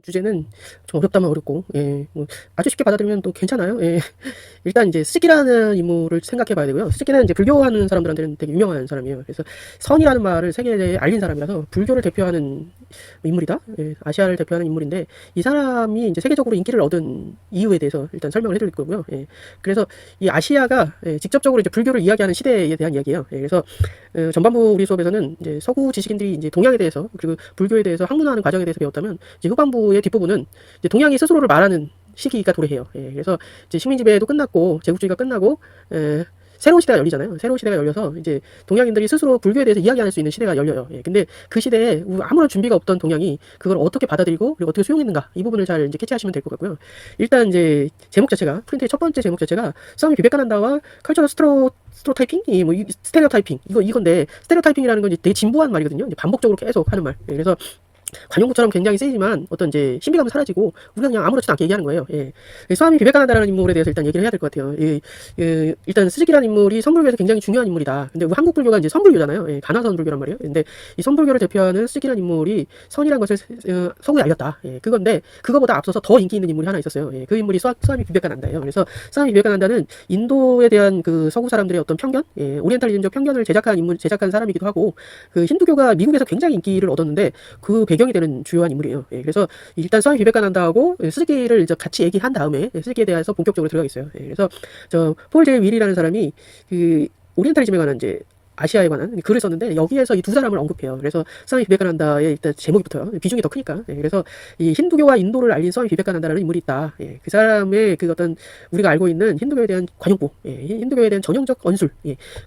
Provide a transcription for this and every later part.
주제는 좀 어렵다면 어렵고, 뭐 아주 쉽게 받아들이면 또 괜찮아요. 일단 이제 스즈키라는 인물을 생각해 봐야 되고요. 스즈키는 이제 불교하는 사람들한테는 되게 유명한 사람이에요. 그래서 선이라는 말을 세계에 알린 사람이라서 불교를 대표하는 인물이다. 아시아를 대표하는 인물인데, 이 사람이 이제 세계적으로 인기를 얻은 이유에 대해서 일단 설명을 해드릴 거고요. 그래서 이 아시아가 직접적으로 이제 불교를 이야기하는 시대에 대한 이야기예요. 그래서 전반부 우리 수업에서는 이제 서구 지식인들이 이제 동양에 대해서, 그리고 불교에 대해서 학문화하는 과정에 대해서 배웠다면, 이제 후반부의 뒷부분은 이제 동양이 스스로를 말하는 시기가 도래해요. 그래서 이제 식민지배도 끝났고 제국주의가 끝나고 새로운 시대가 열리잖아요. 새로운 시대가 열려서 이제 동양인들이 스스로 불교에 대해서 이야기할 수 있는 시대가 열려요. 근데 그 시대에 아무런 준비가 없던 동양이 그걸 어떻게 받아들이고 그리고 어떻게 수용했는가, 이 부분을 잘 이제 캐치하시면 될 것 같고요. 일단 이제 제목 자체가, 프린트의 첫 번째 제목 자체가 스와미 비베카난다와 컬처럴 스테레오타이핑, 뭐 스테레오타이핑, 이건데, 스테레오타이핑이라는 건 이제 되게 진부한 말이거든요. 이제 반복적으로 계속 하는 말. 그래서 관용구처럼 굉장히 세지만 어떤 이제 신비감은 사라지고 우리가 그냥 아무렇지도 않게 얘기하는 거예요. 스와미 비베카난다라는 인물에 대해서 일단 얘기를 해야 될 것 같아요. 일단 스즈키라는 인물이 선불교에서 굉장히 중요한 인물이다. 근데 우리 한국 불교가 이제 선불교잖아요. 가나선 불교란 말이에요. 근데 이 선불교를 대표하는 스즈키라는 인물이 선이라는 것을 서구에 알렸다. 그건데 그거보다 앞서서 더 인기 있는 인물이 하나 있었어요. 그 인물이 스와미 비베카난다예요. 그래서 스와미 비베카난다는 인도에 대한 그 서구 사람들의 어떤 편견, 오리엔탈리즘적 편견을 제작한 사람이기도 하고, 그 힌두교가 미국에서 굉장히 인기를 얻었는데 그 배경이 되는 주요한 인물이에요. 그래서 일단 스와미 비베카난다하고 스즈키를 이제 같이 얘기한 다음에 스즈키에 대해서 본격적으로 들어가겠어요. 그래서 폴 제이 윌이라는 사람이 그 오리엔탈리즘에 관한 이제 아시아에 관한 글을 썼는데, 여기에서 이 두 사람을 언급해요. 그래서 스와미 비베카난다의 일단 제목이 붙어요. 비중이 더 크니까. 그래서 이 힌두교와 인도를 알린 스와미 비베카난다라는 인물이 있다. 그 사람의 그 어떤 우리가 알고 있는 힌두교에 대한 관용구, 힌두교에 대한 전형적 언술,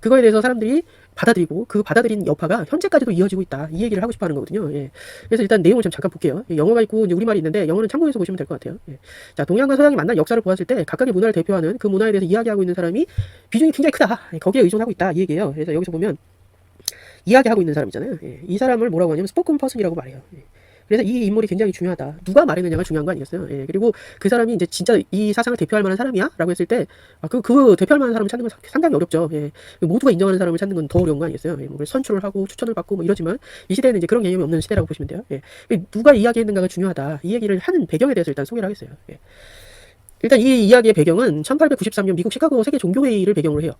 그거에 대해서 사람들이 받아들이고 그 받아들인 여파가 현재까지도 이어지고 있다. 이 얘기를 하고 싶어 하는 거거든요. 그래서 일단 내용을 좀 잠깐 볼게요. 영어가 있고 이제 우리말이 있는데 영어는 참고해서 보시면 될 것 같아요. 자, 동양과 서양이 만난 역사를 보았을 때 각각의 문화를 대표하는 그 문화에 대해서 이야기하고 있는 사람이 비중이 굉장히 크다. 거기에 의존하고 있다. 이 얘기예요. 그래서 여기서 보면 이야기하고 있는 사람 있잖아요. 이 사람을 뭐라고 하냐면 스포큰 퍼슨이라고 말해요. 그래서 이 인물이 굉장히 중요하다. 누가 말했느냐가 중요한 거 아니겠어요? 그리고 그 사람이 이제 진짜 이 사상을 대표할 만한 사람이야? 라고 했을 때, 그 대표할 만한 사람을 찾는 건 상당히 어렵죠. 모두가 인정하는 사람을 찾는 건 더 어려운 거 아니겠어요? 뭐 선출을 하고 추천을 받고 뭐 이러지만, 이 시대에는 이제 그런 개념이 없는 시대라고 보시면 돼요. 누가 이야기했는가가 중요하다. 이 얘기를 하는 배경에 대해서 일단 소개를 하겠어요. 일단 이 이야기의 배경은 1893년 미국 시카고 세계 종교회의를 배경으로 해요.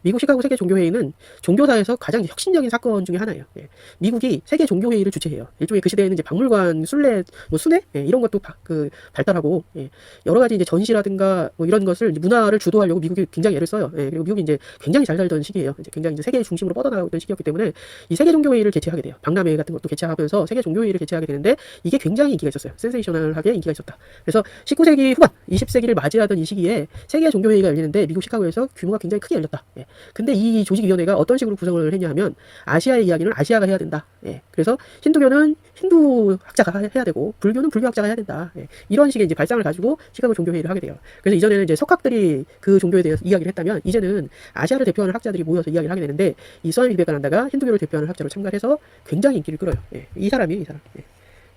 미국 시카고 세계 종교회의는 종교사에서 가장 혁신적인 사건 중에 하나예요. 미국이 세계 종교회의를 주최해요. 일종의 그 시대에는 이제 박물관, 순례, 뭐 순회 이런 것도 발달하고, 여러 가지 이제 전시라든가 뭐 이런 것을 문화를 주도하려고 미국이 굉장히 애를 써요. 그리고 미국이 이제 굉장히 잘 살던 시기예요. 이제 굉장히 이제 세계 중심으로 뻗어나가고 있던 시기였기 때문에 이 세계 종교회의를 개최하게 돼요. 박람회 같은 것도 개최하면서 세계 종교회의를 개최하게 되는데, 이게 굉장히 인기가 있었어요. 센세이셔널하게 인기가 있었다. 그래서 19세기 후반, 20세기를 맞이하던 이 시기에 세계 종교회의가 열리는데 미국 시카고에서 규모가 굉장히 크게 열렸다. 근데 이 조직위원회가 어떤 식으로 구성을 했냐 하면, 아시아의 이야기는 아시아가 해야 된다. 그래서 힌두교는 힌두 학자가 해야 되고 불교는 불교 학자가 해야 된다. 이런 식의 이제 발상을 가지고 시카고 종교회의를 하게 돼요. 그래서 이전에는 이제 석학들이 그 종교에 대해서 이야기를 했다면, 이제는 아시아를 대표하는 학자들이 모여서 이야기를 하게 되는데, 이 스와미 비베카난다가 힌두교를 대표하는 학자로 참가해서 굉장히 인기를 끌어요. 이 사람이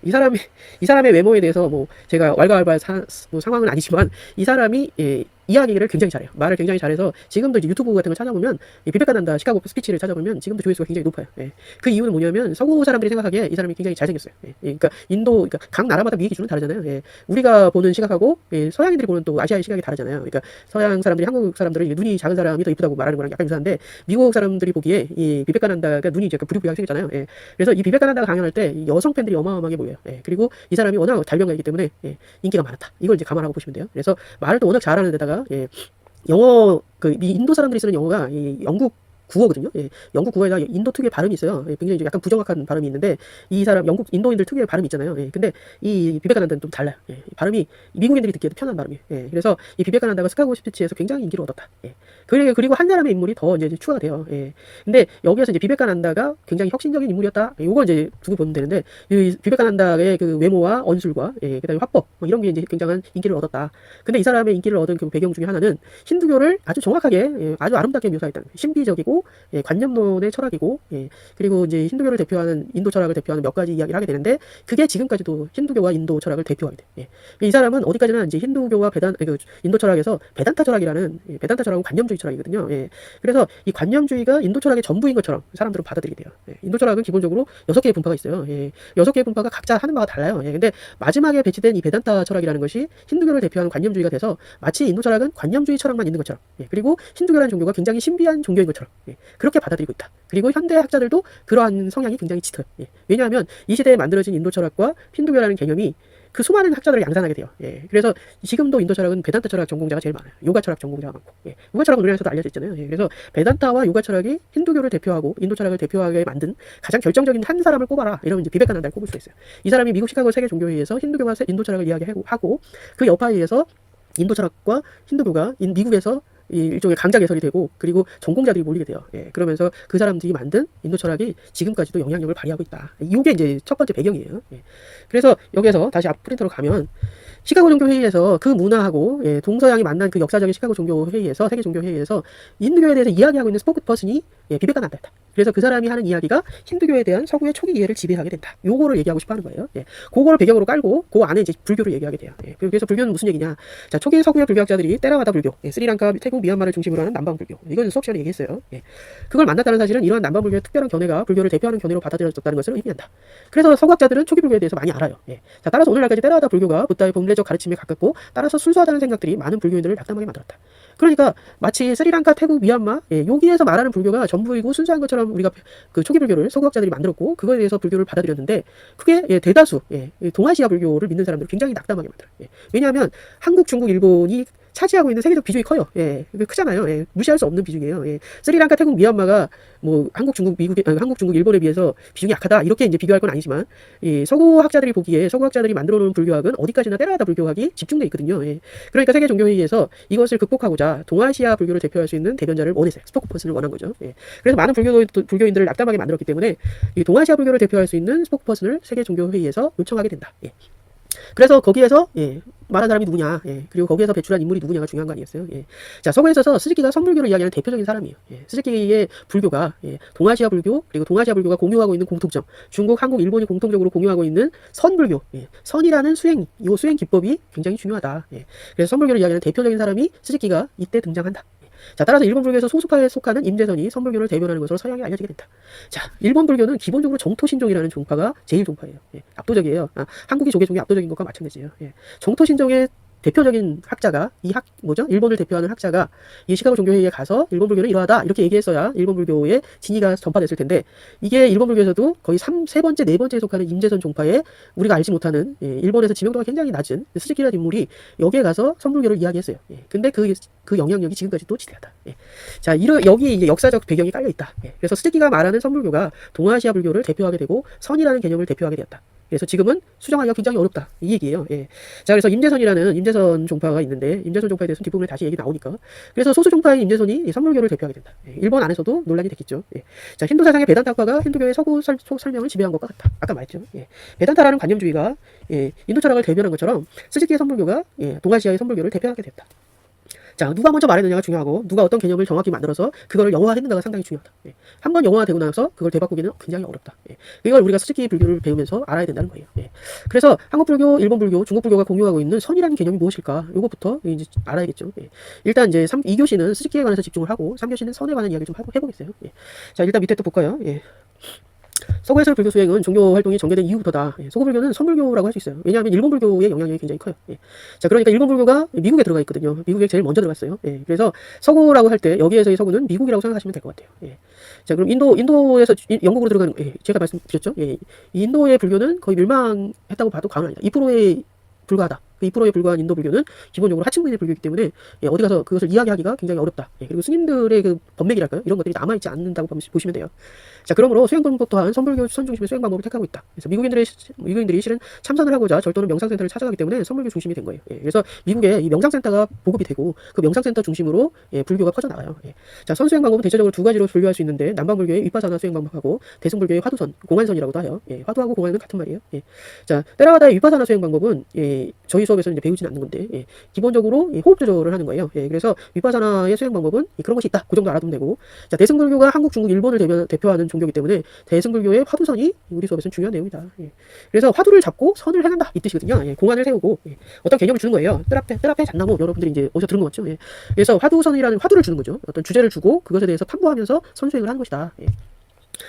이 사람의 외모에 대해서 뭐 제가 왈가왈부할 뭐 상황은 아니지만, 이 사람이 이야기를 굉장히 잘해요. 말을 굉장히 잘해서 지금도 이제 유튜브 같은 거 찾아보면, 이 비베카난다 시카고 스피치를 찾아보면 지금도 조회수가 굉장히 높아요. 그 이유는 뭐냐면 서구 사람들이 생각하기에 이 사람이 굉장히 잘생겼어요. 그러니까 그러니까 각 나라마다 미의 기준은 다르잖아요. 우리가 보는 시각하고 서양인들이 보는 또 아시아의 시각이 다르잖아요. 그러니까 서양 사람들이 한국 사람들은 눈이 작은 사람이 더 이쁘다고 말하는 거랑 약간 유사한데, 미국 사람들이 보기에 이 비베카난다가 눈이 약간 부리부리하게 생겼잖아요. 그래서 이 비베카난다가 강연할 때 여성 팬들이 어마어마하게 모여요. 그리고 이 사람이 워낙 달변가이기 때문에 인기가 많았다. 이걸 이제 감안하고 보시면 돼요. 그래서 말을 또 워낙 잘하는 데다가 영어, 이 인도 사람들이 쓰는 영어가 이 영국 국어거든요. 영국 국어에다 인도 특유의 발음이 있어요. 굉장히 좀 약간 부정확한 발음이 있는데, 이 사람 인도인들 특유의 발음이 있잖아요. 근데 이 비베카난다는 좀 달라요. 발음이 미국인들이 듣기에도 편한 발음이에요. 그래서 이 비베카난다가 시카고 스피치에서 굉장히 인기를 얻었다. 그리고 한 사람의 인물이 더 이제 추가가 돼요. 근데 여기에서 이제 비베카난다가 굉장히 혁신적인 인물이었다. 요거 이제 두고 보면 되는데, 이 비베카난다의 그 외모와 언술과 그다음에 화법 뭐 이런 게 이제 굉장한 인기를 얻었다. 근데 이 사람의 인기를 얻은 그 배경 중에 하나는 힌두교를 아주 정확하게 아주 아름답게 묘사했다는, 신비적이고 그리고 관념론의 철학이고, 그리고 이제 힌두교를 대표하는 인도 철학을 대표하는 몇 가지 이야기를 하게 되는데, 그게 지금까지도 힌두교와 인도 철학을 대표하게 돼. 이 사람은 어디까지나 이제 힌두교와 인도 철학에서 베단타 철학이라는 베단타 철학은 관념주의 철학이거든요. 그래서 이 관념주의가 인도 철학의 전부인 것처럼 사람들은 받아들이게 돼요. 인도 철학은 기본적으로 6개의 분파가 있어요. 6개의 분파가 각자 하는 바가 달라요. 근데 마지막에 배치된 이 베단타 철학이라는 것이 힌두교를 대표하는 관념주의가 돼서 마치 인도 철학은 관념주의 철학만 있는 것처럼, 그리고 힌두교라는 종교가 굉장히 신비한 종교인 것처럼 그렇게 받아들이고 있다. 그리고 현대 학자들도 그러한 성향이 굉장히 짙어요. 왜냐하면 이 시대에 만들어진 인도 철학과 힌두교라는 개념이 그 수많은 학자들을 양산하게 돼요. 그래서 지금도 인도 철학은 베단타 철학 전공자가 제일 많아요. 요가 철학 전공자가 많고. 요가 철학은 우리나라에서도 알려져 있잖아요. 그래서 베단타와 요가 철학이 힌두교를 대표하고 인도 철학을 대표하게 만든 가장 결정적인 한 사람을 꼽아라. 이러면 이제 비베카난다를 꼽을 수 있어요. 이 사람이 미국 시카고 세계종교회의에서 힌두교와 인도 철학을 이야기하고 그 여파에서 인도 철학과 힌두교가 미국에서 일종의 강자 개설이 되고, 그리고 전공자들이 몰리게 돼요. 그러면서 그 사람들이 만든 인도 철학이 지금까지도 영향력을 발휘하고 있다. 이게 이제 첫 번째 배경이에요. 그래서 여기에서 다시 앞 프린터로 가면 시카고 종교 회의에서 그 문화하고 동서양이 만난 그 역사적인 시카고 종교 회의에서 세계 종교 회의에서 힌두교에 대해서 이야기하고 있는 스포크퍼슨이 비베카난다였다. 그래서 그 사람이 하는 이야기가 힌두교에 대한 서구의 초기 이해를 지배하게 된다. 요거를 얘기하고 싶어 하는 거예요. 그거를 배경으로 깔고 그 안에 이제 불교를 얘기하게 돼요. 그래서 불교는 무슨 얘기냐? 자, 초기 서구의 불교학자들이 테라와다 불교, 스리랑카, 태국, 미얀마를 중심으로 하는 남방 불교. 이건 수업 시간에 얘기했어요. 그걸 만났다는 사실은 이러한 남방 불교의 특별한 견해가 불교를 대표하는 견해로 받아들여졌다는 것을 의미한다. 그래서 서구학자들은 초기 불교에 대해서 많이 알아요. 자, 따라서 오늘날까지 테라와다 불교가 붓다의 본래적 가르침에 가깝고 따라서 순수하다는 생각들이 많은 불교인들을 낙담하게 만들었다. 그러니까 마치 스리랑카, 태국, 미얀마 여기에서 말하는 불교가 전부이고 순수한 것처럼 우리가 그 초기 불교를 서구학자들이 만들었고 그거에 대해서 불교를 받아들였는데, 그게 대다수 동아시아 불교를 믿는 사람들을 굉장히 낙담하게 만들어요. 왜냐하면 한국, 중국, 일본이 차지하고 있는 세계적 비중이 커요. 크잖아요. 무시할 수 없는 비중이에요. 스리랑카, 태국, 미얀마가 뭐 한국, 중국, 일본에 비해서 비중이 약하다 이렇게 이제 비교할 건 아니지만, 서구 학자들이 보기에 서구 학자들이 만들어 놓은 불교학은 어디까지나 테라와다 불교학이 집중돼 있거든요. 그러니까 세계 종교 회의에서 이것을 극복하고자 동아시아 불교를 대표할 수 있는 대변자를 원했어요. 스포크퍼슨을 원한 거죠. 그래서 많은 불교인들을 낙담하게 만들었기 때문에 이 동아시아 불교를 대표할 수 있는 스포크퍼슨을 세계 종교 회의에서 요청하게 된다. 그래서 거기에서 말한 사람이 누구냐, 그리고 거기에서 배출한 인물이 누구냐가 중요한 거 아니겠어요? 자, 서구에 있어서 스즈키가 선불교를 이야기하는 대표적인 사람이에요. 스즈키의 불교가 동아시아 불교, 그리고 동아시아 불교가 공유하고 있는 공통점, 중국, 한국, 일본이 공통적으로 공유하고 있는 선불교, 선이라는 수행, 이 수행 기법이 굉장히 중요하다. 그래서 선불교를 이야기하는 대표적인 사람이 스즈키가 이때 등장한다. 자, 따라서 일본 불교에서 소수파에 속하는 임재선이 선불교를 대변하는 것으로 서양에 알려지게 된다. 자, 일본 불교는 기본적으로 정토신종이라는 종파가 제일 종파예요. 압도적이에요. 한국이 조계종이 압도적인 것과 마찬가지예요. 정토신종의 대표적인 학자가 일본을 대표하는 학자가 이 시카고 종교회의에 가서 일본 불교는 이러하다 이렇게 얘기했어야 일본 불교의 진위가 전파됐을 텐데, 이게 일본 불교에서도 거의 세 번째, 네 번째에 속하는 임재선 종파에 우리가 알지 못하는 일본에서 지명도가 굉장히 낮은 스즈키라는 인물이 여기에 가서 선불교를 이야기했어요. 근데 그 영향력이 지금까지도 지대하다. 자, 여기 이제 역사적 배경이 깔려 있다. 그래서 스즈키가 말하는 선불교가 동아시아 불교를 대표하게 되고 선이라는 개념을 대표하게 되었다. 그래서 지금은 수정하기가 굉장히 어렵다. 이 얘기예요. 자, 그래서 임재선 종파가 있는데, 임재선 종파에 대해서는 뒷부분에 다시 얘기 나오니까. 그래서 소수 종파인 임재선이 선불교를 대표하게 된다. 일본 안에서도 논란이 됐겠죠. 자, 힌두 사상의 베단타과가 힌두교의 서구 설명을 지배한 것과 같다. 아까 말했죠. 베단타라는 관념주의가 인도 철학을 대변한 것처럼 스즈키의 선불교가 동아시아의 선불교를 대표하게 됐다. 자, 누가 먼저 말했느냐가 중요하고, 누가 어떤 개념을 정확히 만들어서 그거를 영화화했는가가 상당히 중요하다. 한번 영화화되고 나서 그걸 되바꾸기는 굉장히 어렵다. 이걸 우리가 스즈키 불교를 배우면서 알아야 된다는 거예요. 그래서 한국 불교, 일본 불교, 중국 불교가 공유하고 있는 선이라는 개념이 무엇일까? 요것부터 이제 알아야겠죠. 일단 이제 2교시는 스즈키에 관해서 집중을 하고, 3교시는 선에 관한 이야기를 좀 해보겠어요. 자, 일단 밑에 또 볼까요? 서구에서의 불교 수행은 종교 활동이 전개된 이후부터다. 서구 불교는 선불교라고 할 수 있어요. 왜냐하면 일본 불교의 영향력이 굉장히 커요. 자, 그러니까 일본 불교가 미국에 들어가 있거든요. 미국에 제일 먼저 들어갔어요. 그래서 서구라고 할 때 여기에서의 서구는 미국이라고 생각하시면 될 것 같아요. 자, 그럼 인도에서 영국으로 들어가는, 제가 말씀드렸죠. 인도의 불교는 거의 멸망했다고 봐도 과언은 아니다. 2%에 불과하다. 그 2%에 불과한 인도 불교는 기본적으로 하층민의 불교이기 때문에 어디 가서 그것을 이야기하기가 굉장히 어렵다. 그리고 스님들의 그 법맥이랄까요? 이런 것들이 남아있지 않는다고 보시면 돼요. 자, 그러므로 수행 방법 또한 선불교 추천 중심의 수행 방법을 택하고 있다. 그래서 미국인들이 실은 참선을 하고자 절도는 명상센터를 찾아가기 때문에 선불교 중심이 된 거예요. 그래서 미국에 이 명상센터가 보급이 되고 그 명상센터 중심으로 불교가 퍼져나가요. 자, 선수행 방법은 대체적으로 두 가지로 분류할 수 있는데, 남방불교의 위파사나 수행 방법하고 대승불교의 화두선, 공안선이라고도 하여. 화두하고 공안은 같은 말이에요. 자, 테라와다의 위파사나 수행 방법은 저희 수업에서 이제 배우지는 않는 건데, 예, 기본적으로 호흡 조절을 하는 거예요. 예, 그래서 위파사나의 수행 방법은 그런 것이 있다. 그 정도 알아두면 되고, 자, 대승불교가 한국, 중국, 일본을 대표하는 종교이기 때문에 대승불교의 화두선이 우리 수업에서는 중요한 내용이다. 예. 그래서 화두를 잡고 선을 행한다 이 뜻이거든요. 예, 공안을 세우고, 예, 어떤 개념을 주는 거예요. 뜰 앞에 잣나무, 여러분들이 이제 어디서 들은 거 같죠? 예. 그래서 화두선이라는 화두를 주는 거죠. 어떤 주제를 주고 그것에 대해서 탐구하면서 선수행을 하는 것이다. 예.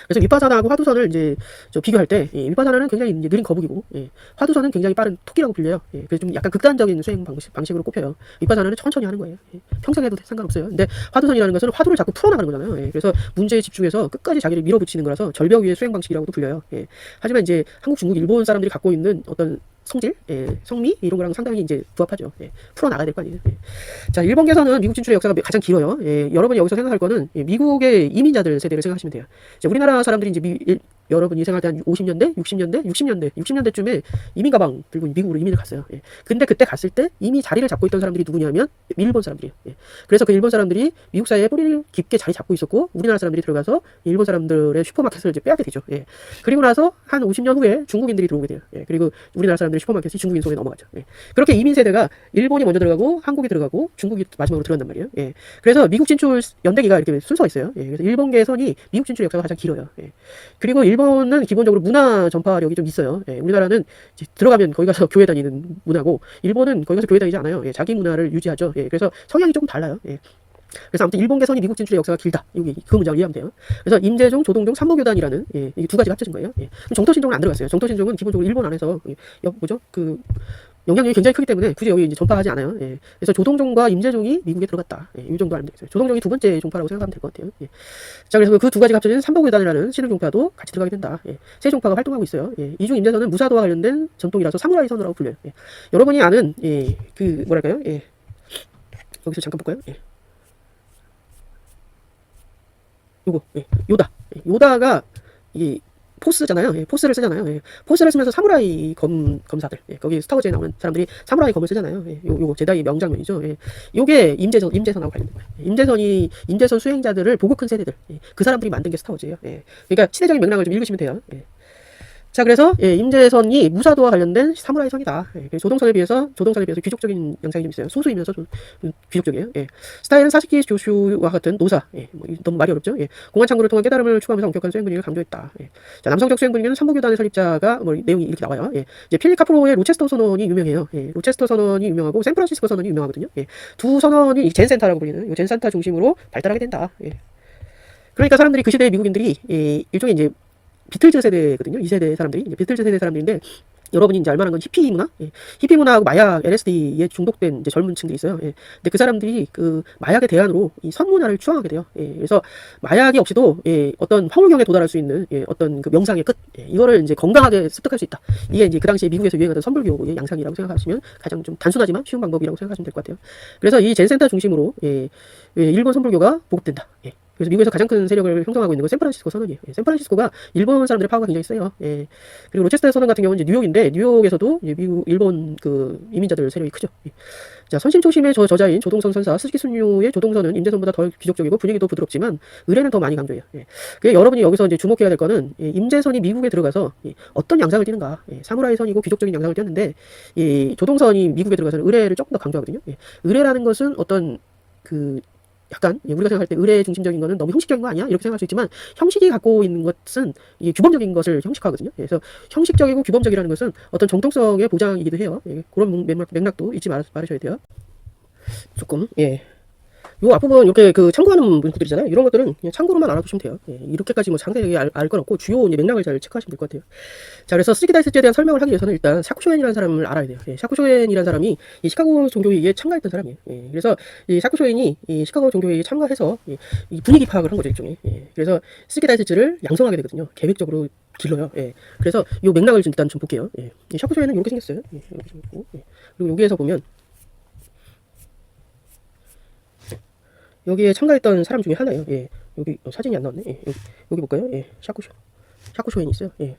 그래서 위파사나하고 화두선을 이제 비교할 때, 예, 위파사나는 굉장히 이제 느린 거북이고, 예, 화두선은 굉장히 빠른 토끼라고 불려요. 예, 그래서 좀 약간 극단적인 수행 방식으로 꼽혀요. 위파사나는 천천히 하는 거예요. 예, 평생 해도 상관없어요. 근데 화두선이라는 것은 화두를 자꾸 풀어나가는 거잖아요. 예, 그래서 문제에 집중해서 끝까지 자기를 밀어붙이는 거라서 절벽 위의 수행 방식이라고도 불려요. 예, 하지만 이제 한국, 중국, 일본 사람들이 갖고 있는 어떤 성질, 예, 성미 이런 거랑 상당히 이제 부합하죠. 예, 풀어나가야 될 거 아니에요. 예. 자, 일본 개선은 미국 진출의 역사가 가장 길어요. 예, 여러분이 여기서 생각할 거는, 예, 미국의 이민자들 세대를 생각하시면 돼요. 자, 우리나라 사람들이 이제 여러분이 생각할 때 한 50년대, 60년대쯤에 이민 가방 들고 미국으로 이민을 갔어요. 예. 근데 그때 갔을 때 이미 자리를 잡고 있던 사람들이 누구냐면 일본 사람들이에요. 예. 그래서 그 일본 사람들이 미국 사회에 뿌리를 깊게 자리 잡고 있었고, 우리나라 사람들이 들어가서 일본 사람들의 슈퍼마켓을 이제 빼앗게 되죠. 예. 그리고 나서 한 50년 후에 중국인들이 들어오게 돼요. 예. 그리고 우리나라 사람들의 슈퍼마켓이 중국인 손에 넘어가죠. 예. 그렇게 이민 세대가 일본이 먼저 들어가고 한국이 들어가고 중국이 마지막으로 들어간단 말이에요. 예. 그래서 미국 진출 연대기가 이렇게 순서가 있어요. 예. 그래서 일본 개선이 미국 진출의 역사가 가장 길어요. 예. 그리고 일본은 기본적으로 문화 전파력이 좀 있어요. 예. 우리나라는 들어가면 거기 가서 교회 다니는 문화고, 일본은 거기 가서 교회 다니지 않아요. 예. 자기 문화를 유지하죠. 예. 그래서 성향이 조금 달라요. 예. 그래서 아무튼 일본 개선이 미국 진출의 역사가 길다. 여기 그 문장을 이해하면 돼요. 그래서 임재종, 조동종, 삼보교단이라는, 예, 이게 두 가지가 합쳐진 거예요. 예. 정토신종은 안 들어갔어요. 정토신종은 기본적으로 일본 안에서, 예, 영향력이 굉장히 크기 때문에 굳이 여기 이제 전파하지 않아요. 예. 그래서 조동종과 임재종이 미국에 들어갔다. 예. 이 정도 알면 되겠어요. 조동종이 두 번째 종파라고 생각하면 될 것 같아요. 예. 자, 그래서 그 두 가지가 합쳐진 삼보교단이라는 신흥 종파도 같이 들어가게 된다. 예. 세 종파가 활동하고 있어요. 예. 이중 임재선은 무사도와 관련된 전통이라서 사무라이 선으라고 불려요. 예. 여러분이 아는, 예, 그 뭐랄까요? 예. 여기서 잠깐 볼까요? 예. 요거, 예, 요다. 예, 요다가 이게 포스잖아요. 예, 포스를 쓰잖아요. 예, 포스를 쓰면서 사무라이 검사들, 예, 거기 스타워즈에 나오는 사람들이 사무라이 검을 쓰잖아요. 예, 요거 제다이 명장면이죠. 예, 요게 임재선하고 관련된 거예요. 임재선 수행자들을 보고 큰 세대들, 예, 그 사람들이 만든 게 스타워즈예요. 예, 그러니까 시대적인 맥락을 좀 읽으시면 돼요. 예. 자, 그래서, 예, 임재선이 무사도와 관련된 사무라이 선이다. 예, 조동선에 비해서 귀족적인 양상이 좀 있어요. 소수이면서 좀 귀족적이에요. 예. 스타일은 사시키 조슈와 같은 노사. 예, 너무 말이 어렵죠. 예. 공안 창구를 통한 깨달음을 추구하면서 엄격한 수행 분위기를 강조했다. 예. 자, 남성적 수행 분위기는 삼보교단의 설립자가 내용이 이렇게 나와요. 예. 이제 필립 카프로의 로체스터 선언이 유명해요. 예. 로체스터 선언이 유명하고 샌프란시스코 선언이 유명하거든요. 예. 두 선언이 젠센타라고 불리는 이 젠센타 중심으로 발달하게 된다. 예. 그러니까 사람들이 그 시대의 미국인들이, 예, 일종의 이제 비틀즈 세대거든요. 이 세대 사람들이 이제 비틀즈 세대 사람들인데, 여러분이 이제 알만한 건 히피 문화, 예. 히피 문화하고 마약, LSD에 중독된 이제 젊은 층들이 있어요. 예. 근데 그 사람들이 그 마약의 대안으로 이 선문화를 추앙하게 돼요. 예. 그래서 마약이 없이도, 예, 어떤 황홀경에 도달할 수 있는, 예, 어떤 그 명상의 끝, 예, 이거를 이제 건강하게 습득할 수 있다. 이게 이제 그 당시에 미국에서 유행하던 선불교의 양상이라고 생각하시면 가장 좀 단순하지만 쉬운 방법이라고 생각하시면 될 것 같아요. 그래서 이 젠센터 중심으로, 예, 일본 선불교가 보급된다. 예. 그래서 미국에서 가장 큰 세력을 형성하고 있는 건 샌프란시스코 선언이에요. 예, 샌프란시스코가 일본 사람들의 파워가 굉장히 세요. 예. 그리고 로체스터 선언 같은 경우는 이제 뉴욕인데, 뉴욕에서도 이제 일본 그 이민자들 세력이 크죠. 예. 자, 선심초심의 저자인 조동선 선사, 스즈키순유의 조동선은 임재선보다 덜 귀족적이고 분위기도 부드럽지만 의례는 더 많이 강조해요. 예. 그게 여러분이 여기서 이제 주목해야 될 거는, 예, 임재선이 미국에 들어가서, 예, 어떤 양상을 띠는가. 예, 사무라이 선이고 귀족적인 양상을 띄었는데, 예, 조동선이 미국에 들어가서는 의례를 조금 더 강조하거든요. 예. 의례라는 것은 어떤 약간, 예, 우리가 생각할 때 의례 중심적인 거는 너무 형식적인 거 아니야? 이렇게 생각할 수 있지만, 형식이 갖고 있는 것은 이 규범적인 것을 형식화하거든요. 예, 그래서 형식적이고 규범적이라는 것은 어떤 정통성의 보장이기도 해요. 예, 그런 맥락도 잊지 말으셔야 돼요. 조금, 예. 요 앞부분 이렇게 그 참고하는 문구들이잖아요. 이런 것들은 그냥 참고로만 알아두시면 돼요. 예, 이렇게까지 뭐 상세하게 알 건 없고 주요 이제 맥락을 잘 체크하시면 될 것 같아요. 자, 그래서 스즈키다이스에 대한 설명을 하기 위해서는 일단 샤쿠쇼엔이라는 사람을 알아야 돼요. 예, 샤쿠쇼엔이라는 사람이 이 시카고 종교회의에 참가했던 사람이에요. 예, 그래서 이 샤쿠쇼엔이 이 시카고 종교회의에 참가해서 이 분위기 파악을 한 거죠, 일종의. 예, 그래서 스즈키다이스를 양성하게 되거든요. 계획적으로 길러요. 예, 그래서 요 맥락을 일단 좀 볼게요. 예, 이 샤쿠쇼엔은 이렇게 생겼어요. 예, 이렇게 생겼고, 예, 그리고 여기에서 보면 여기에 참가했던 사람 중에 하나예요. 예. 여기 사진이 안 나왔네. 예. 여기 볼까요? 예. 샤쿠쇼엔이 있어요. 예.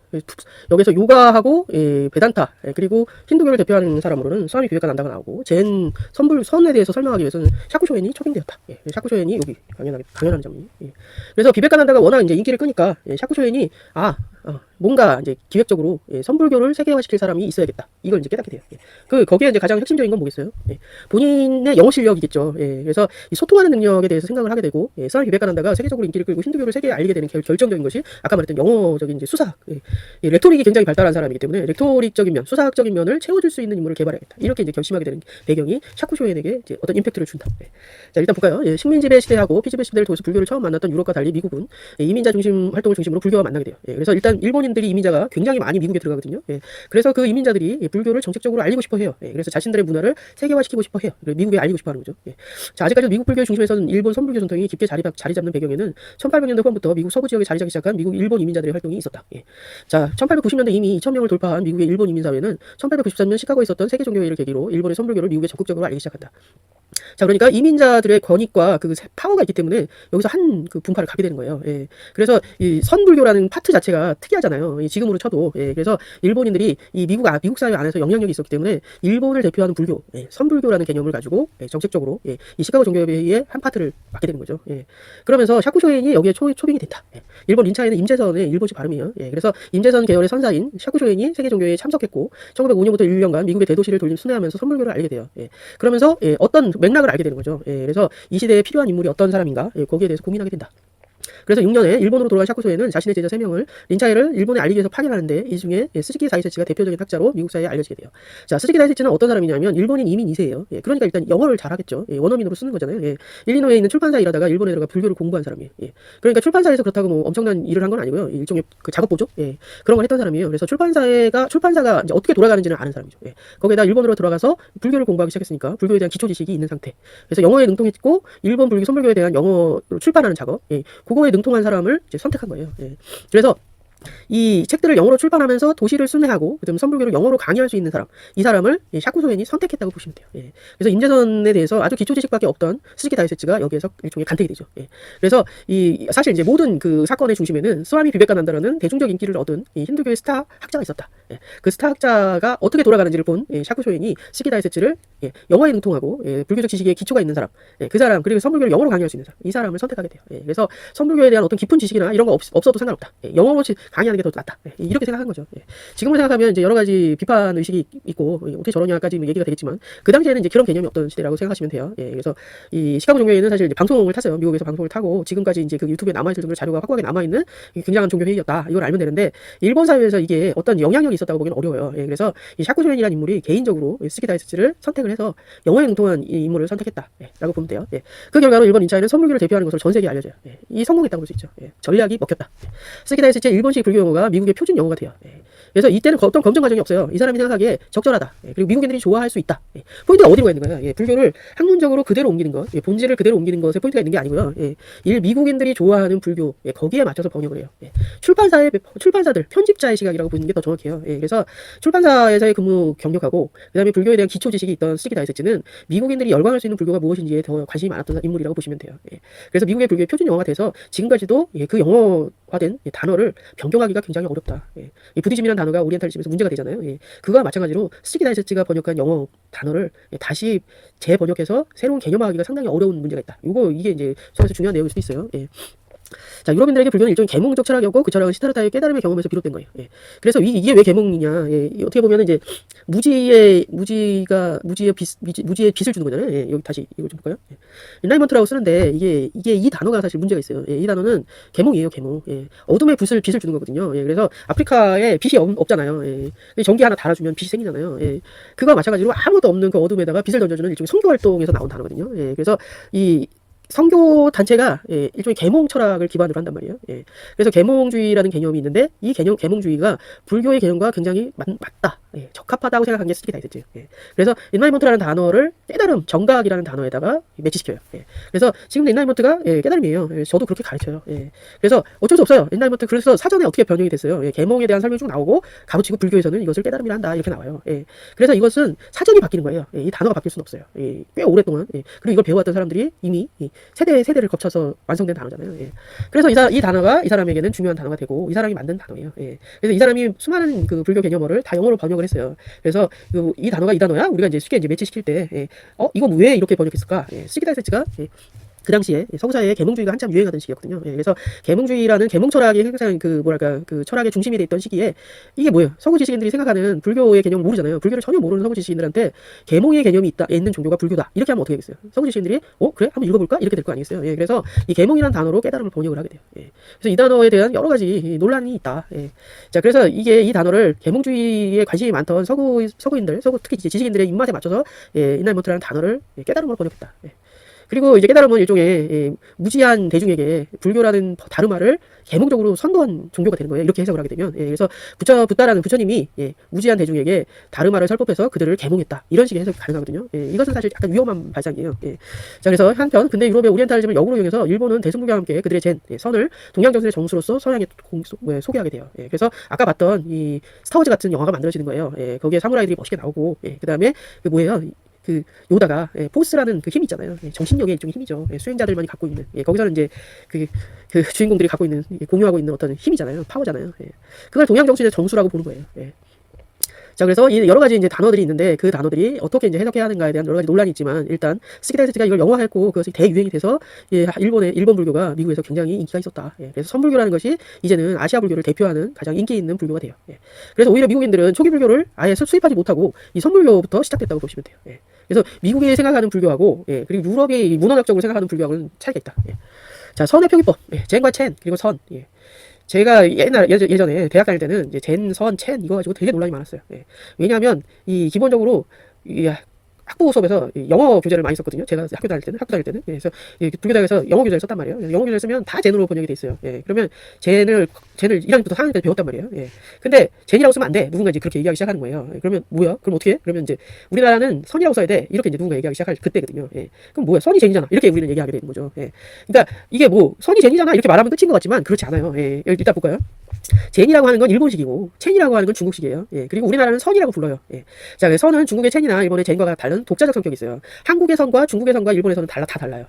여기서 요가하고, 예, 베단타, 예, 그리고 힌두교를 대표하는 사람으로는 스와미 비베카난다가 나오고, 선에 대해서 설명하기 위해서는 샤쿠쇼엔이 촉임되었다. 예. 샤쿠쇼엔이 여기 강연하는 장면이. 예. 그래서 비베카난다가 워낙 이제 인기를 끄니까, 예, 샤쿠쇼엔이 뭔가 이제 기획적으로 선불교를 세계화시킬 사람이 있어야겠다. 이걸 이제 깨닫게 돼요. 거기에 이제 가장 핵심적인 건 뭐겠어요? 본인의 영어 실력이겠죠. 그래서 이 소통하는 능력에 대해서 생각을 하게 되고, 스와미 비베카난다가 세계적으로 인기를 끌고 힌두교를 세계에 알리게 되는 결정적인 것이 아까 말했던 영어적인 이제 수사학, 레토릭이 굉장히 발달한 사람이기 때문에 레토릭적인 면, 수사학적인 면을 채워줄 수 있는 인물을 개발해야겠다. 이렇게 이제 결심하게 되는 배경이 샤쿠쇼엔에게 이제 어떤 임팩트를 준다. 자, 일단 볼까요? 식민지배 시대하고 피지배 시대를 통해서 불교를 처음 만났던 유럽과 달리 미국은 이민자 중심 활동을 중심으로 불교와 만나게 돼요. 그래서 일단 일본인들이 이민자가 굉장히 많이 미국에 들어가거든요. 그래서 그 이민자들이 불교를 정책적으로 알리고 싶어 해요. 그래서 자신들의 문화를 세계화시키고 싶어 해요. 미국에 알리고 싶어 하는 거죠. 자, 아직까지 미국 불교의 중심에서는 일본 선불교 전통이 깊게 자리 잡는 배경에는 1800년대 후반부터 미국 서부 지역에 자리 잡기 시작한 미국 일본 이민자들의 활동이 있었다. 자, 1890년대 이미 2000명을 돌파한 미국의 일본 이민 사회는 1893년 시카고에 있었던 세계 종교회의를 계기로 일본의 선불교를 미국에 적극적으로 알리기 시작한다. 자, 그러니까 이민자들의 권익과 그 파워가 있기 때문에 여기서 한 그 분파를 가게 되는 거예요. 그래서 이 선불교라는 파트 자체가 특이하잖아요. 지금으로 쳐도. 그래서 일본인들이 이 미국 사회 안에서 영향력이 있었기 때문에 일본을 대표하는 불교, 선불교라는 개념을 가지고 정책적으로 이 시카고 종교회의의 한 파트를 맡게 되는 거죠. 그러면서 샤쿠쇼엔이 여기에 초빙이 된다. 일본 린차에는 임재선의 일본식 발음이에요. 그래서 임재선 계열의 선사인 샤쿠쇼엔이 세계 종교회의에 참석했고 1905년부터 1년간 미국의 대도시를 돌림 순회하면서 선불교를 알게 돼요. 그러면서 어떤 맥락을 알게 되는 거죠. 그래서 이 시대에 필요한 인물이 어떤 사람인가, 거기에 대해서 고민하게 된다. 그래서 6년에 일본으로 돌아간 샤쿠소에는 자신의 제자 3명을 린차이를 일본에 알리기 위해서 파견하는데 이 중에 스즈키 다이세치가 대표적인 학자로 미국 사회에 알려지게 돼요. 자, 스즈키 다이세치는 어떤 사람이냐면 일본인 이민 2세예요. 그러니까 일단 영어를 잘하겠죠. 원어민으로 쓰는 거잖아요. 일리노이에 있는 출판사에 일하다가 일본에 들어가 불교를 공부한 사람이에요. 그러니까 출판사에서 그렇다고 뭐 엄청난 일을 한 건 아니고요. 일종의 그 작업보조? 그런 걸 했던 사람이에요. 그래서 출판사가 이제 어떻게 돌아가는지는 아는 사람이죠. 거기에다 일본으로 들어가서 불교를 공부하기 시작했으니까 불교에 대한 기초 지식이 있는 상태. 그래서 영어에 능통했고 일본 불교 선불교에 대한 영어로 출판하는 작업. 그거에 능통한 사람을 이제 선택한 거예요. 그래서 이 책들을 영어로 출판하면서 도시를 순회하고 그다음 선불교를 영어로 강의할 수 있는 사람, 이 사람을 샤쿠소엔이 선택했다고 보시면 돼요. 그래서 임재선에 대해서 아주 기초 지식밖에 없던 스즈키 다이세치가 여기에서 일종의 간택이 되죠. 그래서 사실 이제 모든 그 사건의 중심에는 스와미 비베카난다라는 대중적 인기를 얻은 이 힌두교의 스타 학자가 있었다. 그 스타 학자가 어떻게 돌아가는지를 본 샤쿠소엔이 스즈키 다이세치를 영어에 능통하고 불교적 지식에 기초가 있는 사람, 그 사람, 그리고 선불교를 영어로 강의할 수 있는 사람, 이 사람을 선택하게 돼요. 그래서 선불교에 대한 어떤 깊은 지식이나 이런 거 없어도 상관없다. 영어로 강의하는 게 더 낫다. 이렇게 생각한 거죠. 지금을 생각하면 이제 여러 가지 비판 의식이 있고 어떻게 저러냐까지 얘기가 되겠지만 그 당시에는 이제 그런 개념이 없던 시대라고 생각하시면 돼요. 그래서 이 시카고 종교회의는 사실 이제 방송을 탔어요. 미국에서 방송을 타고 지금까지 이제 그 유튜브에 남아있을 정도로 자료가 확고하게 남아있는 굉장한 종교회의였다. 이걸 알면 되는데 일본 사회에서 이게 어떤 영향력이 있었다고 보기는 어려워요. 그래서 이 샤쿠쇼엔이라는 인물이 개인적으로 스즈키 다이세치를 선택을 해서 영어에 능통한 이 인물을 선택했다라고 보면 돼요. 그 결과로 일본 인차에는 선불교를 대표하는 것으로 전 세계에 알려져요. 이 성공했다고 볼 수 있죠. 전략이 먹혔다. 스즈키 다이세치의 일본식 불교 용어가 미국의 표준 영어가 돼요. 그래서 이때는 어떤 검증 과정이 없어요. 이 사람이 생각하기에 적절하다. 그리고 미국인들이 좋아할 수 있다. 포인트가 어디로 있는 거예요? 불교를 학문적으로 그대로 옮기는 것, 본질을 그대로 옮기는 것에 포인트가 있는 게 아니고요. 미국인들이 좋아하는 불교, 거기에 맞춰서 번역을 해요. 출판사들, 편집자의 시각이라고 보는 게 더 정확해요. 그래서 출판사에서의 근무 경력하고 그다음에 불교에 대한 기초 지식이 있던 스즈키 다이세치는 미국인들이 열광할 수 있는 불교가 무엇인지에 더 관심이 많았던 인물이라고 보시면 돼요. 그래서 미국의 불교의 표준 영어가 돼서 지금까지도 그 영어화된 단어를 변경하기가 굉장히 어렵다. 부디즘이라는 단어가 오리엔탈리즘에서 문제가 되잖아요. 그거와 마찬가지로 스즈키 다이세치가 번역한 영어 단어를 다시 재번역해서 새로운 개념화하기가 상당히 어려운 문제가 있다. 이게 이제 수학에서 중요한 내용일 수도 있어요. 자, 유럽인들에게 불교는 일종의 계몽적 철학이었고 그 철학은 시타르타의 깨달음의 경험에서 비롯된 거예요. 그래서 이게 왜 계몽이냐? 어떻게 보면 이제 무지의 빛을 주는 거잖아요. 여기 다시 이걸 좀 볼까요? 엔라이먼트라고 쓰는데 이게 이 단어가 사실 문제가 있어요. 이 단어는 계몽이에요, 계몽. 어둠의 빛을 주는 거거든요. 그래서 아프리카에 빛이 없잖아요. 전기 하나 달아주면 빛이 생기잖아요. 그거와 마찬가지로 아무것도 없는 그 어둠에다가 빛을 던져주는 일종의 선교 활동에서 나온 단어거든요. 그래서 이 선교 단체가 일종의 계몽 철학을 기반으로 한단 말이에요. 그래서 계몽주의라는 개념이 있는데 이 계몽주의가 불교의 개념과 굉장히 맞다, 적합하다고 생각한 게 스즈키 다이세치예요. 그래서 인라이먼트라는 단어를 깨달음, 정각이라는 단어에다가 매치시켜요. 그래서 지금 인라이먼트가 깨달음이에요. 저도 그렇게 가르쳐요. 그래서 어쩔 수 없어요. 인라이먼트 그래서 사전에 어떻게 변형이 됐어요. 계몽에 대한 설명이 쭉 나오고 가로치고 불교에서는 이것을 깨달음이라 한다 이렇게 나와요. 그래서 이것은 사전이 바뀌는 거예요. 이 단어가 바뀔 수는 없어요. 꽤 오랫동안 그리고 이걸 배워왔던 사람들이 이미 세대를 거쳐서 완성된 단어잖아요. 그래서 이 단어가 이 사람에게는 중요한 단어가 되고 이 사람이 만든 단어예요. 그래서 이 사람이 수많은 그 불교 개념어를 다 영어로 번역을 했어요. 그래서 이 단어가 이 단어야? 우리가 이제 쉽게 매치시킬 때 이거 왜 이렇게 번역했을까? 스즈키 다이세치가 그 당시에 서구사회에 계몽주의가 한참 유행하던 시기였거든요. 예, 그래서 계몽주의라는 계몽 철학이 항상 그 뭐랄까 그 철학의 중심이 돼 있던 시기에 이게 뭐예요? 서구 지식인들이 생각하는 불교의 개념을 모르잖아요. 불교를 전혀 모르는 서구 지식인들한테 계몽의 개념이 있는 종교가 불교다. 이렇게 하면 어떻게 되겠어요? 서구 지식인들이 그래? 한번 읽어볼까? 이렇게 될 거 아니겠어요? 예, 그래서 이 계몽이라는 단어로 깨달음을 번역을 하게 돼요. 예, 그래서 이 단어에 대한 여러 가지 논란이 있다. 예, 자 그래서 이게 이 단어를 계몽주의에 관심이 많던 서구인들, 특히 이제 지식인들의 입맛에 맞춰서 인라이먼트라는 단어를 깨달음으로 번역했다. 예. 그리고 이제 깨달음은 일종의 무지한 대중에게 불교라는 다르마를 계몽적으로 선도한 종교가 되는 거예요. 이렇게 해석을 하게 되면. 그래서 붓다라는 부처님이 무지한 대중에게 다르마를 설법해서 그들을 계몽했다. 이런 식의 해석이 가능하거든요. 이것은 사실 약간 위험한 발상이에요. 자 그래서 한편 근데 유럽의 오리엔탈리즘을 역으로 이용해서 일본은 대승불교와 함께 그들의 선을 동양정신의 정수로서 서양에 소개하게 돼요. 그래서 아까 봤던 이 스타워즈 같은 영화가 만들어지는 거예요. 거기에 사무라이들이 멋있게 나오고 그 다음에 그 뭐예요? 그 요다가 포스라는 그 힘 있잖아요. 정신력의 일종의 힘이죠. 수행자들만이 갖고 있는 거기서는 이제 그 주인공들이 갖고 있는 공유하고 있는 어떤 힘이잖아요. 파워잖아요. 그걸 동양 정신의 정수라고 보는 거예요. 자, 그래서 이 여러 가지 이제 단어들이 있는데 그 단어들이 어떻게 이제 해석해야 하는가에 대한 여러 가지 논란이 있지만 일단 스키다이스가 이걸 영화했고 그것이 대유행이 돼서 일본 불교가 미국에서 굉장히 인기가 있었다. 그래서 선불교라는 것이 이제는 아시아 불교를 대표하는 가장 인기 있는 불교가 돼요. 그래서 오히려 미국인들은 초기 불교를 아예 수입하지 못하고 이 선불교부터 시작됐다고 보시면 돼요. 그래서 미국이 생각하는 불교하고 그리고 유럽이 문헌학적으로 생각하는 불교하고는 차이가 있다. 자, 선의 표기법, 젠과 첸 그리고 선. 제가 예전에 대학 다닐 때는 이제 젠, 선, 첸 이거 가지고 되게 논란이 많았어요. 왜냐하면 이 기본적으로 학부 수업에서 영어 교재를 많이 썼거든요. 제가 학교 다닐 때는. 그래서 불교대학에서 영어 교재를 썼단 말이에요. 영어 교재를 쓰면 다 젠으로 번역이 돼 있어요. 그러면 젠을 1학년부터 4학년까지 배웠단 말이에요. 근데 젠이라고 쓰면 안 돼. 누군가 이제 그렇게 얘기하기 시작하는 거예요. 그러면 뭐야? 그럼 어떻게 해? 그러면 이제 우리나라는 선이라고 써야 돼. 이렇게 이제 누군가 얘기하기 시작할 그때거든요. 그럼 뭐야? 선이 젠이잖아. 이렇게 우리는 얘기하게 되는 거죠. 그러니까 이게 뭐 선이 젠이잖아. 이렇게 말하면 끝인 것 같지만 그렇지 않아요. 일단 볼까요? 젠이라고 하는 건 일본식이고 첸이라고 하는 건 중국식이에요. 그리고 우리나라는 선이라고 불러요. 자, 선은 중국의 첸이나 일본의 젠과 다른 독자적 성격이 있어요. 한국의 선과 중국의 선과 일본의 선은 다 달라요.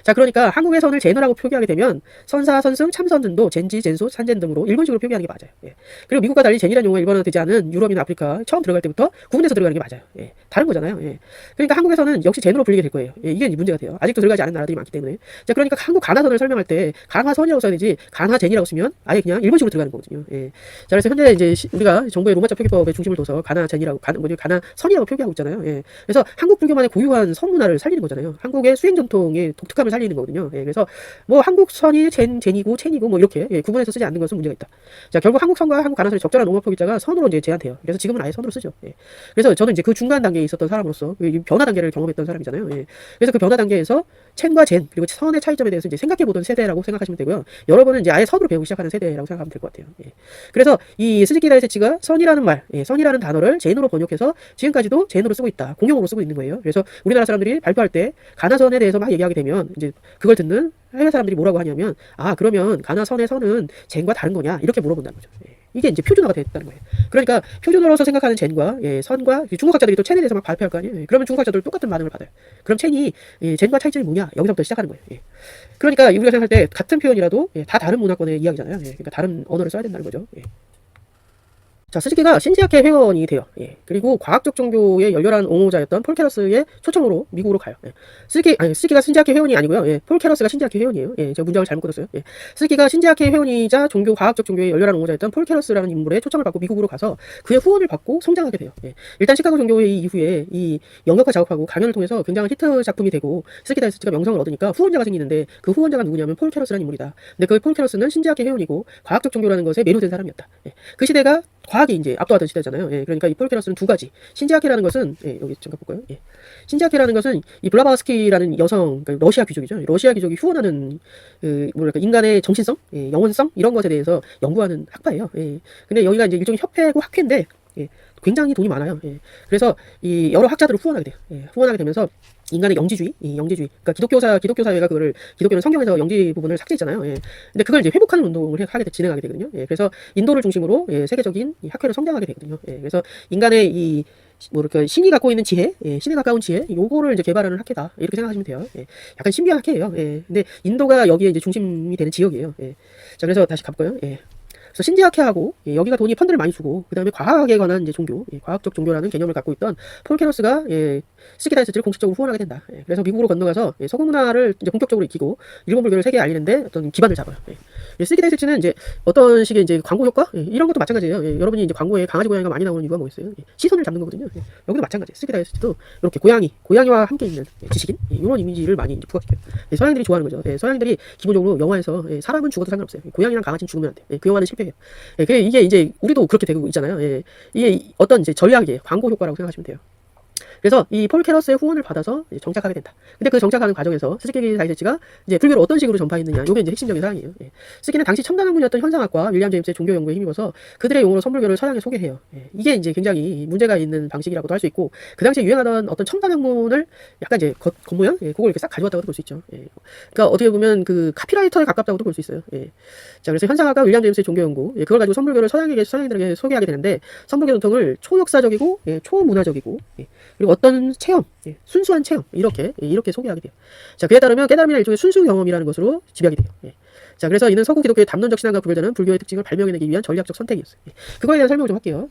자, 그러니까 한국의 선을 젠어라고 표기하게 되면 선사, 선승, 참선 등도 젠지, 젠소, 산젠 등으로 일본식으로 표기하는 게 맞아요. 그리고 미국과 달리 젠이라는 용어가 일본어가 되지 않은 유럽이나 아프리카 처음 들어갈 때부터 구분해서 들어가는 게 맞아요. 다른 거잖아요. 그러니까 한국의 선은 역시 젠으로 불리게 될 거예요. 이게 문제가 돼요. 아직도 들어가지 않은 나라들이 많기 때문에. 자, 그러니까 한국 간화선을 설명할 때 간화선이라고 써야 되지 간화젠이라고 쓰면 아예 그냥 일본식으로 들어가는 거거든요. 자, 그래서 현재 이제 우리가 정부의 로마자 표기법에 중심을 둬서 가나선이라고 표기하고 있잖아요. 그래서 한국 불교만의 고유한 선 문화를 살리는 거잖아요. 한국의 수행 전통의 독특함을 살리는 거거든요. 그래서 뭐 한국 선이 젠이고 첸이고 뭐 이렇게 구분해서 쓰지 않는 것은 문제가 있다. 자, 결국 한국 선과 한국 가나선의 적절한 옹호 표기자가 선으로 이제 제한돼요. 그래서 지금은 아예 선으로 쓰죠. 그래서 저는 이제 그 중간 단계에 있었던 사람으로서 변화 단계를 경험했던 사람이잖아요. 그래서 그 변화 단계에서 첸과 젠 그리고 선의 차이점에 대해서 이제 생각해보던 세대라고 생각하시면 되고요. 여러분은 이제 아예 선으로 배우기 시작하는 세대라고 생각하면 될 것 같아요. 그래서 이 스즈키 다이세치가 선이라는 말, 선이라는 단어를 젠으로 번역해서 지금까지도 젠으로 쓰고 있다. 공용어로 쓰고 있는 거예요. 그래서 우리나라 사람들이 발표할 때 가나선에 대해서 막 얘기하게 되면 이제 그걸 듣는 해외 사람들이 뭐라고 하냐면 그러면 가나선의 선은 젠과 다른 거냐 이렇게 물어본다는 거죠. 이게 이제 표준어가 됐다는 거예요. 그러니까 표준어로서 생각하는 젠과 선과 중국 학자들이 또 첸에 대해서 막 발표할 거 아니에요. 그러면 중국 학자들 똑같은 반응을 받아요. 그럼 첸이 젠과 차이점이 뭐냐 여기서부터 시작하는 거예요. 그러니까 우리가 생각할 때 같은 표현이라도 다 다른 문화권의 이야기잖아요. 그러니까 다른 언어를 써야 된다는 거죠. 자, 스즈키가 신지학회 회원이 돼요. 그리고 과학적 종교의 열렬한 옹호자였던 폴 케러스의 초청으로 미국으로 가요. 스즈키가 신지학회 회원이 아니고요. 폴 케러스가 신지학회 회원이에요. 제가 문장을 잘못 끊었어요. 스즈키가 신지학회 회원이자 과학적 종교의 열렬한 옹호자였던 폴 케러스라는 인물의 초청을 받고 미국으로 가서 그의 후원을 받고 성장하게 돼요. 일단 시카고 종교회 이후에 이 영역화 작업하고 강연을 통해서 굉장한 히트 작품이 되고 스즈키 다이스치가 명성을 얻으니까 후원자가 생기는데 그 후원자가 누구냐면 폴 케러스라는 인물이다. 근데 그 폴 케러스는 신지학회 회원이고 과학적 종교라는 것에 매료된 사람이었다. 그 시대가 과학이 이제 압도하던 시대잖아요. 그러니까 이 폴 케러스는 두 가지. 신지학회라는 것은 여기 잠깐 볼까요? 신지학회라는 것은 이 블라바스키라는 여성, 그러니까 러시아 귀족이죠. 러시아 귀족이 후원하는 뭐랄까 인간의 정신성, 영혼성 이런 것에 대해서 연구하는 학파예요. 근데 여기가 이제 일종의 협회고 학회인데 굉장히 돈이 많아요. 그래서 이 여러 학자들을 후원하게 돼요. 후원하게 되면서 인간의 영지주의. 그러니까 기독교 사회가 기독교는 성경에서 영지 부분을 삭제했잖아요. 근데 그걸 이제 회복하는 운동을 진행하게 되거든요. 그래서 인도를 중심으로 세계적인 이 학회를 성장하게 되거든요. 그래서 인간의 뭐랄까 신이 갖고 있는 지혜, 신에 가까운 지혜, 요거를 이제 개발하는 학회다 이렇게 생각하시면 돼요. 약간 신비한 학회예요. 근데 인도가 여기에 이제 중심이 되는 지역이에요. 자, 그래서 다시 가볼까요? 그래서 신지학회하고 여기가 돈이 펀드를 많이 주고 그 다음에 과학에 관한 이제 종교, 과학적 종교라는 개념을 갖고 있던 폴 케너스가 스키다이스트를 공식적으로 후원하게 된다. 그래서 미국으로 건너가서 서구 문화를 이제 본격적으로 익히고 일본 불교를 세계에 알리는데 어떤 기반을 잡아요. 스키다이스트는 이제 어떤 식의 이제 광고 효과 이런 것도 마찬가지예요. 여러분이 이제 광고에 강아지 고양이가 많이 나오는 이유가 뭐겠어요? 시선을 잡는 거거든요. 여기도 마찬가지예요. 스키다이스트도 이렇게 고양이와 함께 있는 지식인 이런 이미지를 많이 이제 부각시켜요. 서양인들이 좋아하는 거죠. 서양인들이 기본적으로 영화에서 사람은 죽어도 상관없어요. 고양이랑 강아지는 죽으면 안 돼. 그 영화는 실패해요. 이게 이제 우리도 그렇게 되고 있잖아요. 이게 어떤 이제 전략이에요. 광고 효과라고 생각하시면 돼요. 그래서 이 폴 케너스의 후원을 받아서 정착하게 된다. 근데 그 정착하는 과정에서 스키 다이세치가 이제 불교를 어떤 식으로 전파했느냐, 이게 이제 핵심적인 사항이에요. 스키는 당시 첨단 학문이었던 현상학과 윌리엄 제임스의 종교 연구에 힘입어서 그들의 용어로 선불교를 서양에 소개해요. 이게 이제 굉장히 문제가 있는 방식이라고도 할 수 있고, 그 당시에 유행하던 어떤 첨단 학문을 약간 이제 겉모양, 그걸 이렇게 싹 가져왔다고도 볼 수 있죠. 그러니까 어떻게 보면 그 카피라이터에 가깝다고도 볼 수 있어요. 자, 그래서 현상학과 윌리엄 제임스의 종교 연구, 그걸 가지고 선불교를 서양인들에게 소개하게 되는데, 선불교 전통을 초역사적이고 초문화적이고, 그리고 어떤 체험, 순수한 체험 이렇게 소개하게 돼요. 자, 그에 따르면 깨달음이나 일종의 순수 경험이라는 것으로 집약이 돼요. 자, 그래서 이는 서구 기독교의 담론적 신앙과 구별되는 불교의 특징을 발명해내기 위한 전략적 선택이었어요. 그거에 대한 설명을 좀 할게요.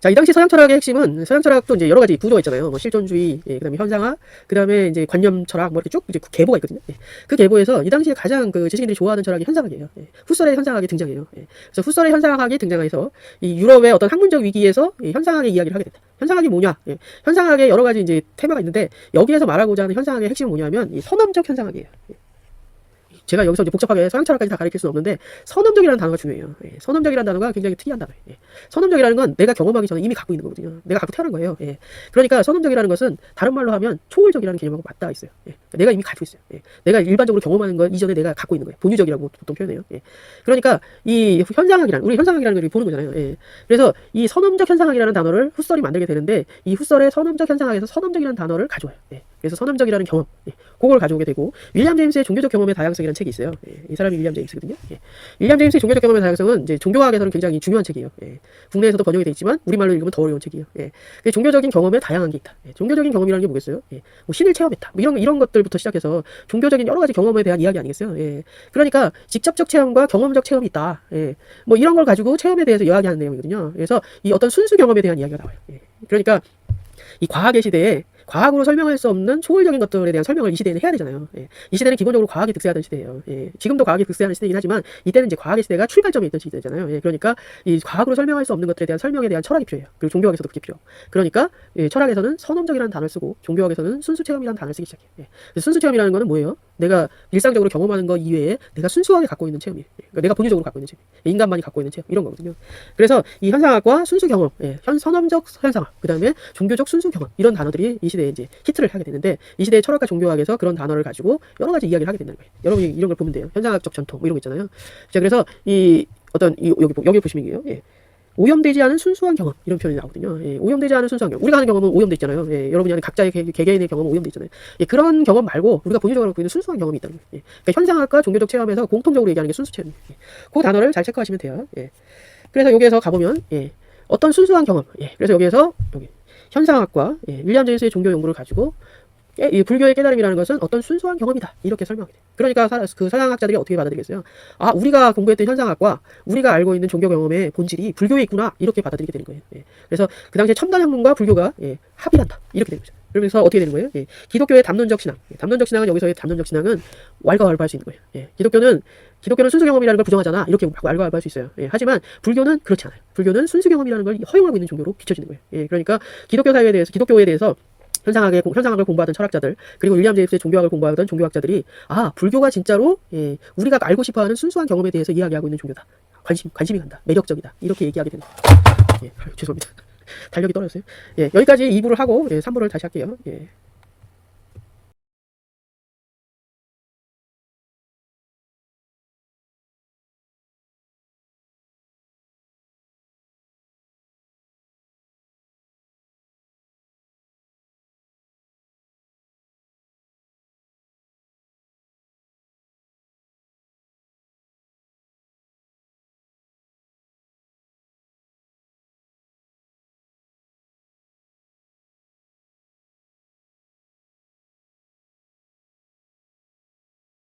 자, 이 당시 서양 철학의 핵심은, 서양 철학도 이제 여러 가지 구조가 있잖아요. 뭐 실존주의, 그 다음에 현상학, 그 다음에 이제 관념 철학, 뭐 이렇게 쭉 이제 계보가 있거든요. 그 계보에서 이 당시에 가장 그 지식인들이 좋아하는 철학이 현상학이에요. 후설의 현상학이 등장해요. 그래서 후설의 현상학이 등장해서 이 유럽의 어떤 학문적 위기에서 현상학의 이야기를 하게 된다. 현상학이 뭐냐? 현상학의 여러 가지 이제 테마가 있는데, 여기에서 말하고자 하는 현상학의 핵심은 뭐냐면, 이 선험적 현상학이에요. 제가 여기서 이제 복잡하게 서양 철학까지 다 가르칠 수는 없는데, 선험적이라는 단어가 중요해요. 선험적이라는 단어가 굉장히 특이한 단어예요. 선험적이라는 건 내가 경험하기 전에 이미 갖고 있는 거거든요. 내가 갖고 태어난 거예요. 그러니까 선험적이라는 것은 다른 말로 하면 초월적이라는 개념하고 맞닿아 있어요. 내가 이미 가지고 있어요. 내가 일반적으로 경험하는 거 이전에 내가 갖고 있는 거예요. 본유적이라고 보통 표현해요. 그러니까 이 현상학이란, 우리 현상학이라는 걸 보는 거잖아요. 그래서 이 선험적 현상학이라는 단어를 후설이 만들게 되는데, 이 후설의 선험적 현상학에서 선험적이라는 단어를 가져와요. 그래서 선험적이라는 경험, 그걸 가져오게 되고, 윌리엄 제임스의 종교적 경험의 다양성이라는 책이 있어요. 이 사람이 윌리엄 제임스거든요. 윌리엄 제임스의 종교적 경험의 다양성은 이제 종교학에서는 굉장히 중요한 책이에요. 국내에서도 번역이 되어 있지만 우리말로 읽으면 더 어려운 책이에요. 종교적인 경험에 다양한 게 있다. 종교적인 경험이라는 게 뭐겠어요? 뭐 신을 체험했다. 뭐 이런 것들부터 시작해서 종교적인 여러 가지 경험에 대한 이야기 아니겠어요? 그러니까 직접적 체험과 경험적 체험이 있다. 뭐 이런 걸 가지고 체험에 대해서 이야기하는 내용이거든요. 그래서 이 어떤 순수 경험에 대한 이야기가 나와요. 그러니까 이 과학의 시대에 과학으로 설명할 수 없는 초월적인 것들에 대한 설명을 이 시대에는 해야 되잖아요. 이 시대는 기본적으로 과학이 득세하던 시대예요. 지금도 과학이 득세하는 시대이긴 하지만 이때는 이제 과학의 시대가 출발점에 있던 시대잖아요. 그러니까 이 과학으로 설명할 수 없는 것들에 대한 설명에 대한 철학이 필요해요. 그리고 종교학에서도 그게 필요해요. 그러니까 철학에서는 선험적이라는 단어를 쓰고 종교학에서는 순수체험이라는 단어를 쓰기 시작해요. 순수체험이라는 거는 뭐예요? 내가 일상적으로 경험하는 거 이외에 내가 순수하게 갖고 있는 체험이에요. 그러니까 내가 본유적으로 갖고 있는 체험, 인간만이 갖고 있는 체험, 이런 거거든요. 그래서 이 현상학과 순수 경험, 선험적 현상학, 그 다음에 종교적 순수 경험, 이런 단어들이 이 시대에 이제 히트를 하게 되는데, 이 시대의 철학과 종교학에서 그런 단어를 가지고 여러 가지 이야기를 하게 된다는 거예요. 여러분이 이런 걸 보면 돼요. 현상학적 전통, 뭐 이런 거 있잖아요. 자, 그래서 이 어떤 여기 보시면 이게요. 오염되지 않은 순수한 경험, 이런 표현이 나오거든요. 오염되지 않은 순수한 경험. 우리가 하는 경험은 오염돼 있잖아요. 여러분이 하는 각자의 개개인의 경험은 오염돼 있잖아요. 그런 경험 말고 우리가 본질적으로 갖고 있는 순수한 경험이 있다는 거예요. 그러니까 현상학과 종교적 체험에서 공통적으로 얘기하는 게 순수 체험이에요. 그 단어를 잘 체크하시면 돼요. 그래서 여기에서 가보면 어떤 순수한 경험. 그래서 여기에서 여기 현상학과 윌리엄 제임스의 종교 연구를 가지고 이 불교의 깨달음이라는 것은 어떤 순수한 경험이다, 이렇게 설명하게 돼요. 그러니까 그 서양학자들이 어떻게 받아들이겠어요? 아, 우리가 공부했던 현상학과 우리가 알고 있는 종교 경험의 본질이 불교에 있구나, 이렇게 받아들이게 되는 거예요. 그래서 그 당시에 첨단 학문과 불교가 합일한다, 이렇게 되는 거죠. 그러면서 어떻게 되는 거예요? 기독교의 담론적 신앙. 담론적 신앙은, 여기서의 담론적 신앙은 왈가왈부할 수 있는 거예요. 기독교는 순수 경험이라는 걸 부정하잖아, 이렇게 왈가왈부할 수 있어요. 하지만 불교는 그렇지 않아요. 불교는 순수 경험이라는 걸 허용하고 있는 종교로 비춰지는 거예요. 그러니까 기독교에 대해서 현상학을 공부하던 철학자들, 그리고 윌리엄 제임스의 종교학을 공부하던 종교학자들이, 아, 불교가 진짜로 우리가 알고 싶어하는 순수한 경험에 대해서 이야기하고 있는 종교다. 관심이 간다. 매력적이다. 이렇게 얘기하게 되는 거예요. 죄송합니다. 달력이 떨어졌어요. 여기까지 2부를 하고 3부를 다시 할게요.